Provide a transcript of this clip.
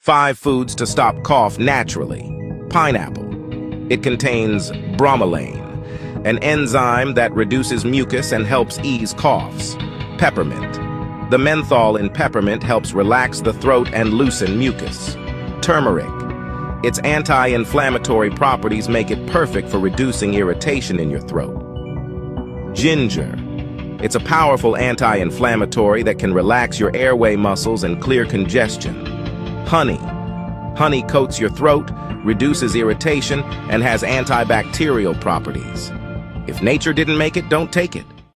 5 foods to stop cough naturally. Pineapple. It contains bromelain, an enzyme that reduces mucus and helps ease coughs. Peppermint. The menthol in peppermint helps relax the throat and loosen mucus. Turmeric. Its anti-inflammatory properties make it perfect for reducing irritation in your throat. Ginger. It's a powerful anti-inflammatory that can relax your airway muscles and clear congestion. Honey. Honey coats your throat, reduces irritation, and has antibacterial properties. If nature didn't make it, don't take it.